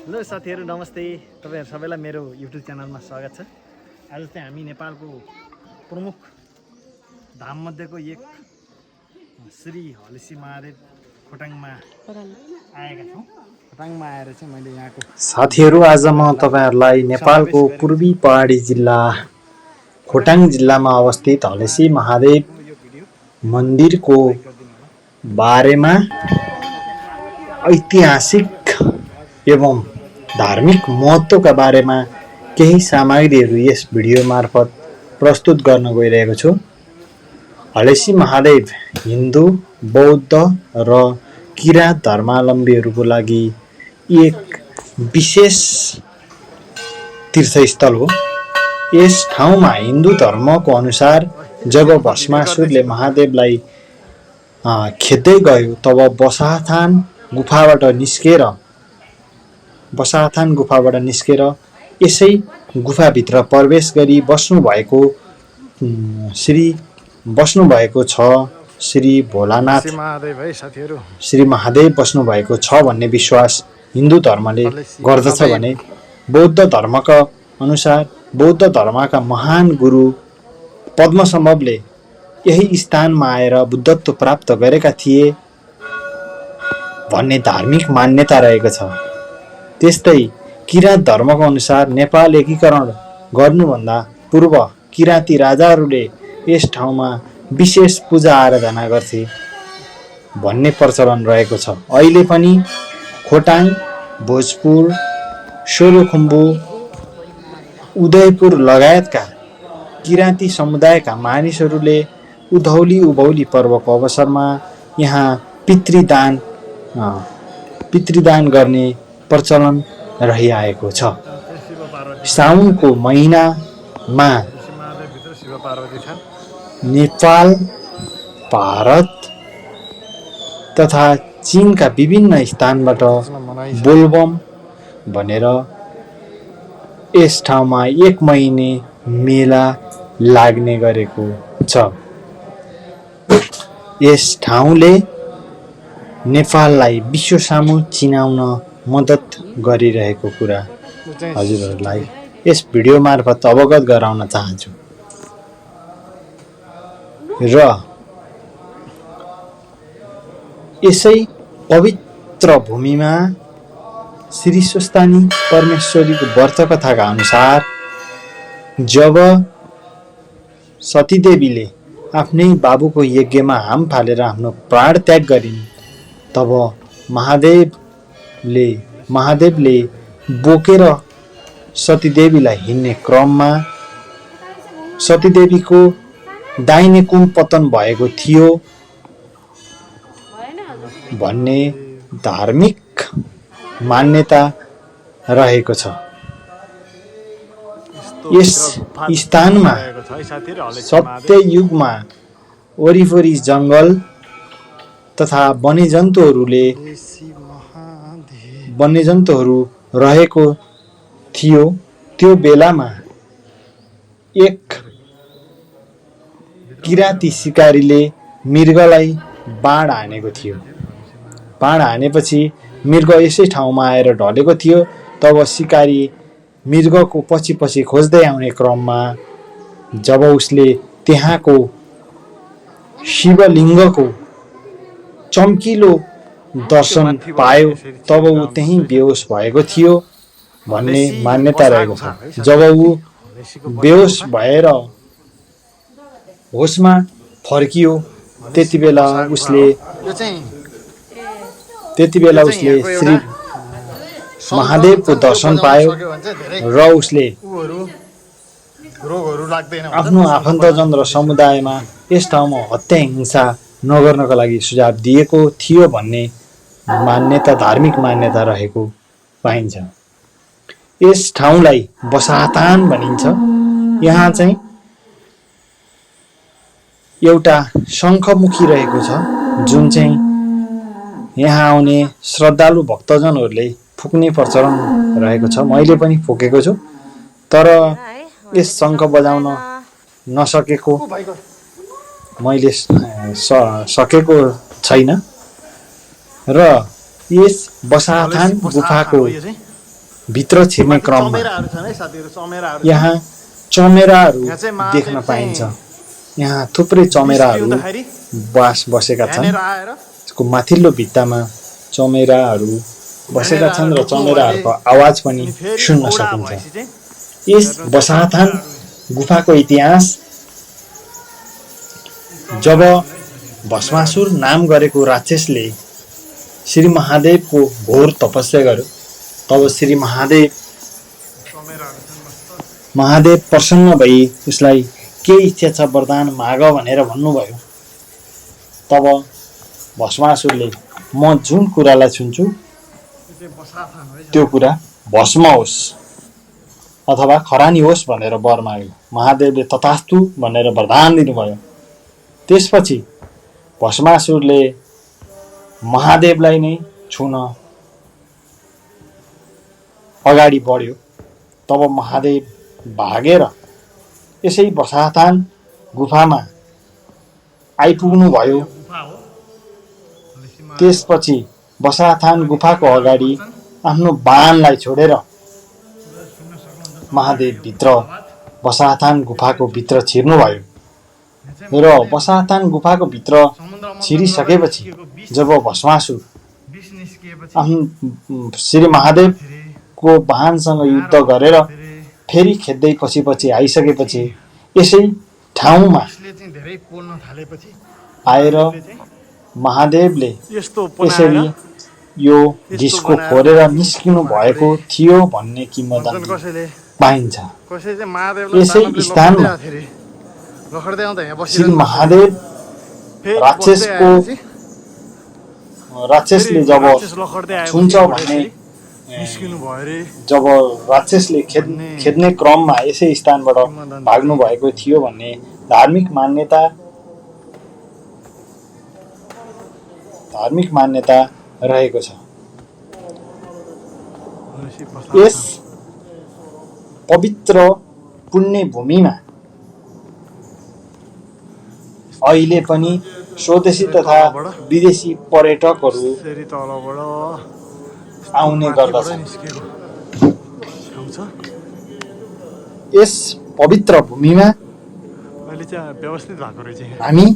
Hello साथीहरू नमस्ते तपाईहरु सबैलाई मेरो युट्युब च्यानलमा स्वागत छ। आज चाहिँ हामी नेपालको प्रमुख धाम मध्येको एक श्री हलेसी महादेव खोटाङमा आएका छौँ। खोटाङमा आएर चाहिँ मैले यहाँको साथीहरू आज म तपाईहरुलाई नेपालको पूर्वी पहाडी जिल्ला खोटाङ जिल्लामा अवस्थित हलेसी महादेव मन्दिरको बारेमा ऐतिहासिक एवं धार्मिक महत्त्वका बारेमा केही सामग्रीहरू यस भिडियो मार्फत प्रस्तुत गर्न गइरहेको छु। हलेसी महादेव हिन्दू, बौद्ध र किराँत धर्मावलम्बीहरूको लागि एक विशेष तीर्थस्थल हो। यस ठाउँमा हिन्दू धर्मको अनुसार जब भस्मासुरले महादेवलाई खेद्दै गयो तब बसाथान गुफाबाट निस्केर यसै गुफाभित्र प्रवेश गरी बस्नुभएको छ। श्री भोलानाथ श्री महादेव बस्नुभएको छ भन्ने विश्वास हिन्दू धर्मले गर्दछ भने बौद्ध धर्मका अनुसार बौद्ध धर्मका महान गुरु पद्मसम्भवले यही स्थानमा आएर बुद्धत्व प्राप्त गरेका थिए भन्ने धार्मिक मान्यता रहेको छ। त्यस्तै किराँत धर्मको अनुसार नेपाल एकीकरण गर्नुभन्दा पूर्व किराँती राजाहरूले यस ठाउँमा विशेष पूजा आराधना गर्थे भन्ने प्रचलन रहेको छ। अहिले पनि खोटाङ, भोजपुर, सोलुखुम्बु, उदयपुर लगायतका किराँती समुदायका मानिसहरूले उधौली उभौली पर्वको अवसरमा यहाँ पितृदान गर्ने प्रचलन रहिआएको छ। साउनको महिनामा नेपाल, भारत तथा चीनका विभिन्न स्थानबाट बोलबम भनेर यस ठाउँमा 1 महिने मेला लाग्ने गरेको छ। यस ठाउँले नेपाललाई विश्वसामु चिनाउन मद्दत गरिरहेको कुरा हजुरहरूलाई यस भिडियो मार्फत अवगत गराउन चाहन्छु। र यसै पवित्र भूमिमा श्री स्वस्थानी परमेश्वरीको व्रतकथाका अनुसार जब सतीदेवीले आफ्नै बाबुको यज्ञमा हाम फालेर आफ्नो प्राण त्याग गरिन् तब महादेवले बोकेर सतीदेवीलाई हिँड्ने क्रममा सतीदेवीको दाहिने कुम पतन भएको थियो भन्ने धार्मिक मान्यता रहेको छ। यस स्थानमा सत्ययुगमा वरिपरि जङ्गल तथा वन्यजन्तुहरू रहेको थियो। त्यो बेलामा एक किराँती सिकारीले मृगलाई बाण हानेको थियो। बाण हानेपछि मृग यसै ठाउँमा आएर ढलेको थियो। तब सिकारी मृगको पछि खोज्दै आउने क्रममा जब उसले त्यहाँको शिवलिङ्गको चम्किलो दर्शन पायो तब ऊ त्यहीँ बेहोस भएको थियो भन्ने मान्यता रहेको छ। जब ऊ बेहोस भएर होसमा फर्कियो त्यति बेला उसले श्री महादेवको दर्शन पायो र उसले आफ्नो आफन्तजन र समुदायमा यस ठाउँमा हत्या हिंसा नगर्नको लागि सुझाव दिएको थियो भन्ने धार्मिक मान्यता रहेको पाइन्छ। यस ठाउँलाई बसाथान भनिन्छ। यहाँ चाहिँ एउटा शङ्खमुखी रहेको छ जुन चाहिँ यहाँ आउने श्रद्धालु भक्तजनहरूले फुक्ने प्रचलन रहेको छ। मैले पनि फुकेको छु तर यस शङ्ख बजाउन नसकेको मैले सकेको छैन र यस बसाथान गुफाको भित्र छिर्ने क्रममा चमेराहरू छन् है साथीहरू, चमेराहरू यहाँ चमेराहरू यहाँ चाहिँ महादेव देख्न पाइन्छ। चाहिँ यहाँ थुप्रै चमेराहरू निस्किँदाखेरि बसेका छन्। यहाँनिर आएर यसको माथिल्लो भित्तामा चमेराहरू बसेका छन् र चमेराहरूको आवाज पनि सुन्न औडा सकिन्छ। भएपछि चाहिँ यस बसाथान गुफाको इतिहास जब भस्मासुर नाम गरेको राक्षसले श्री महादेवको घोर तपस्या गर्यो, तब श्री महादेव प्रसन्न भई उसलाई के इच्छा छ वरदान माग भनेर भन्नुभयो। तब भस्मासुरले म जुन कुरालाई छुन्छु त्यो कुरा भस्म होस् अथवा खरानी होस् भनेर वर माग्यो। महादेवले तथास्तु भनेर वरदान दिनुभयो। त्यसपछि भस्मासुरले महादेवलाई नै छुन अगाडि बढ्यो। तब महादेव भागेर यसै बसाथान गुफामा आइपुग्नु भयो। त्यसपछि बसाथान गुफाको अगाडि आफ्नो बाणलाई छोडेर महादेव भित्र बसाथान गुफाको भित्र छिर्नुभयो र बसाथान गुफाको भित्र छिरिसकेपछि जब भस्मासुर आफ्नो श्री महादेवको वाहनसँग युद्ध गरेर फेरि खेद्दै पछि आइसकेपछि यसै ठाउँमा आएर महादेवले यसरी यो ढिस्को फोरेर निस्किनु भएको थियो भन्ने किंवदन्ती पाइन्छ। यसै स्थानमा श्री महादेव राक्षसले जब छुन्छ भन्ने जब राक्षसले खेद्ने क्रममा यसै स्थानबाट भाग्नु भएको थियो भन्ने धार्मिक मान्यता रहेको छ। यस पवित्र पुण्य भूमिमा अहिले पनि स्वदेशी तथा विदेशी पर्यटकहरू आउने गर्दछन्। यस पवित्र भूमिमा हामी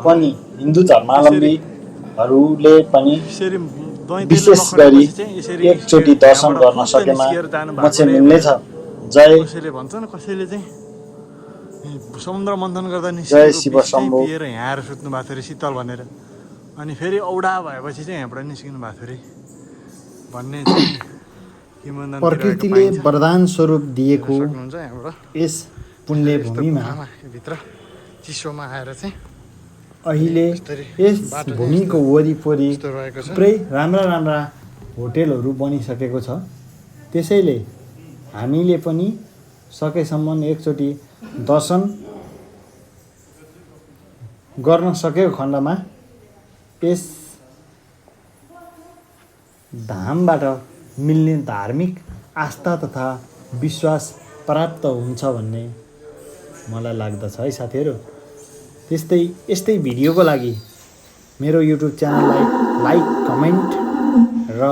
पनि हिन्दू धर्मावलम्बीहरूले पनि विशेष गरी एकचोटि दर्शन गर्न सकेमा म चाहिँ मिल्नेछ। जय समुद्र मन्थन गर्दा जय शिव शम्भो। पिएर यहाँ आएर सुत्नु भएको थियो अरे शीतल भनेर, अनि फेरि औडा भएपछि चाहिँ यहाँबाट निस्किनु भएको थियो अरे भन्ने किंवदन्ती प्रकृतिले वरदान स्वरूप दिएको सक्नुहुन्छ। यहाँबाट यस पुण्य भूमिमा भित्र चिसोमा आएर चाहिँ अहिले यस भूमिको वरिपरि थुप्रै राम्रा होटेलहरू बनिसकेको छ। त्यसैले हामीले पनि सकेसम्म एकचोटि दर्शन गर्न सकेको खण्डमा यस धामबाट मिल्ने धार्मिक आस्था तथा विश्वास प्राप्त हुन्छ भन्ने मलाई लाग्दछ है साथीहरू। यस्तै भिडियोको लागि मेरो युट्युब च्यानललाई लाइक, कमेन्ट र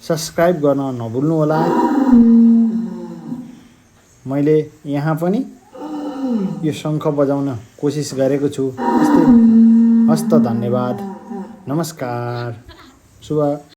सब्सक्राइब गर्न नभुल्नुहोला। मैले यहाँ पनि यो शङ्ख बजाउन कोसिस गरेको छु। हस्त धन्यवाद, नमस्कार, शुभ